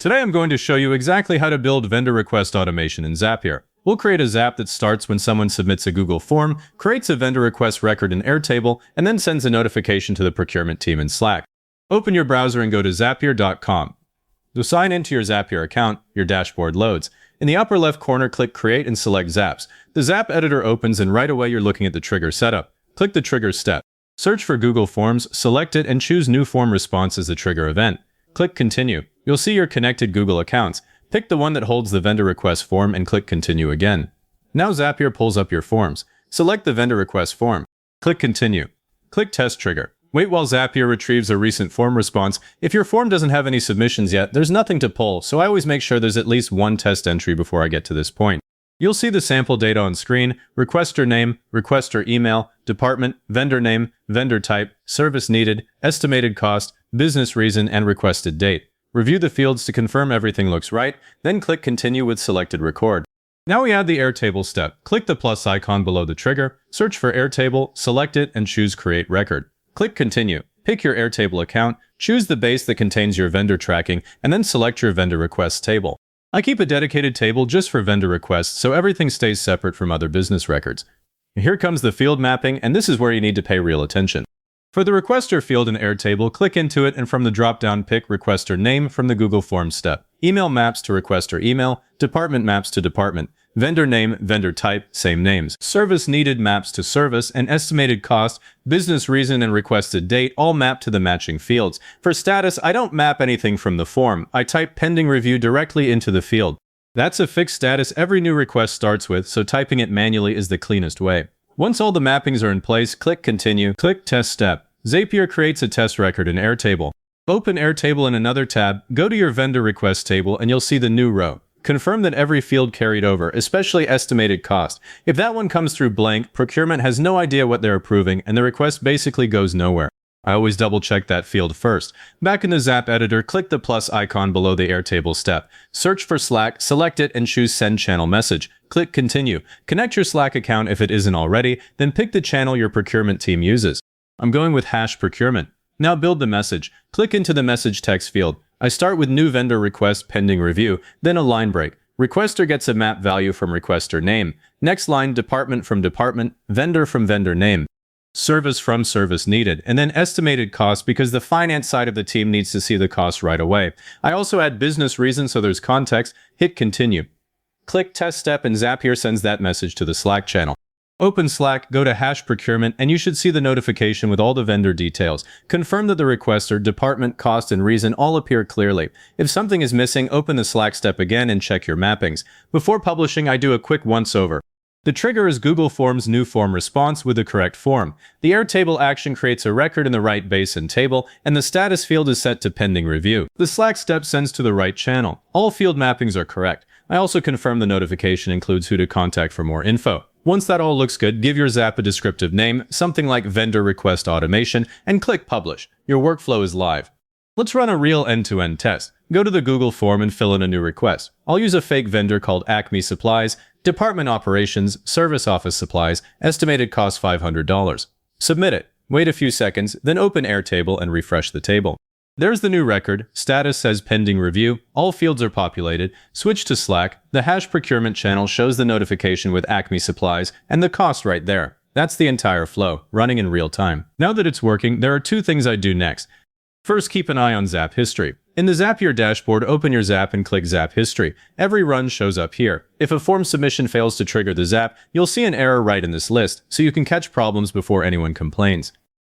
Today I'm going to show you exactly how to build vendor request automation in Zapier. We'll create a Zap that starts when someone submits a Google form, creates a vendor request record in Airtable, and then sends a notification to the procurement team in Slack. Open your browser and go to zapier.com. To sign into your Zapier account, your dashboard loads. In the upper left corner, click Create and select Zaps. The Zap editor opens and right away you're looking at the trigger setup. Click the trigger step. Search for Google Forms, select it, and choose New Form Response as the trigger event. Click Continue. You'll see your connected Google accounts. Pick the one that holds the vendor request form and click Continue again. Now Zapier pulls up your forms. Select the vendor request form. Click Continue. Click Test Trigger. Wait while Zapier retrieves a recent form response. If your form doesn't have any submissions yet, there's nothing to pull, so I always make sure there's at least one test entry before I get to this point. You'll see the sample data on screen: requester name, requester email, department, vendor name, vendor type, service needed, estimated cost, business reason, and requested date. Review the fields to confirm everything looks right, then click Continue with selected record. Now we add the Airtable step. Click the plus icon below the trigger, search for Airtable, select it, and choose Create Record. Click Continue. Pick your Airtable account, choose the base that contains your vendor tracking, and then select your vendor requests table. I keep a dedicated table just for vendor requests, so everything stays separate from other business records. Here comes the field mapping, and this is where you need to pay real attention. For the requester field in Airtable, click into it, and from the drop-down pick requester name from the Google Forms step. Email maps to requester email, department maps to department, vendor name, vendor type, same names. Service needed maps to service, and estimated cost, business reason, and requested date all map to the matching fields. For status, I don't map anything from the form. I type pending review directly into the field. That's a fixed status every new request starts with, so typing it manually is the cleanest way. Once all the mappings are in place, click Continue, click Test Step. Zapier creates a test record in Airtable. Open Airtable in another tab, go to your vendor request table, and you'll see the new row. Confirm that every field carried over, especially estimated cost. If that one comes through blank, procurement has no idea what they're approving, and the request basically goes nowhere. I always double-check that field first. Back in the Zap editor, click the plus icon below the Airtable step. Search for Slack, select it, and choose Send Channel Message. Click Continue. Connect your Slack account if it isn't already, then pick the channel your procurement team uses. I'm going with #procurement. Now build the message. Click into the message text field. I start with new vendor request pending review, then a line break. Requester gets a map value from requester name. Next line, department from department, vendor from vendor name, service from service needed, and then estimated cost because the finance side of the team needs to see the cost right away. I also add business reason so there's context. Hit Continue. Click Test Step and Zapier sends that message to the Slack channel. Open Slack, go to #procurement, and you should see the notification with all the vendor details. Confirm that the requester, department, cost, and reason all appear clearly. If something is missing, open the Slack step again and check your mappings. Before publishing, I do a quick once-over. The trigger is Google Forms New Form Response with the correct form. The Airtable action creates a record in the right base and table, and the status field is set to pending review. The Slack step sends to the right channel. All field mappings are correct. I also confirm the notification includes who to contact for more info. Once that all looks good, give your Zap a descriptive name, something like Vendor Request Automation, and click Publish. Your workflow is live. Let's run a real end-to-end test. Go to the Google form and fill in a new request. I'll use a fake vendor called Acme Supplies, Department Operations, Service Office Supplies, estimated cost $500. Submit it. Wait a few seconds, then open Airtable and refresh the table. There's the new record. Status says pending review. All fields are populated. Switch to Slack. The #procurement channel shows the notification with Acme Supplies and the cost right there. That's the entire flow, running in real time. Now that it's working, there are two things I do next. First, keep an eye on Zap history. In the Zapier dashboard, open your Zap and click Zap History. Every run shows up here. If a form submission fails to trigger the Zap, you'll see an error right in this list, so you can catch problems before anyone complains.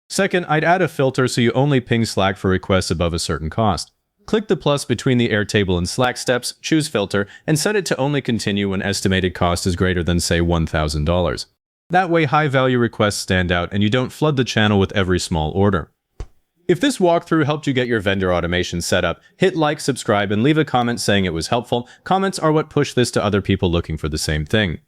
Second, I'd add a filter so you only ping Slack for requests above a certain cost. Click the plus between the Airtable and Slack steps, choose Filter, and set it to only continue when estimated cost is greater than, say, $1,000. That way, high-value requests stand out and you don't flood the channel with every small order. If this walkthrough helped you get your vendor automation set up, hit like, subscribe, and leave a comment saying it was helpful. Comments are what push this to other people looking for the same thing.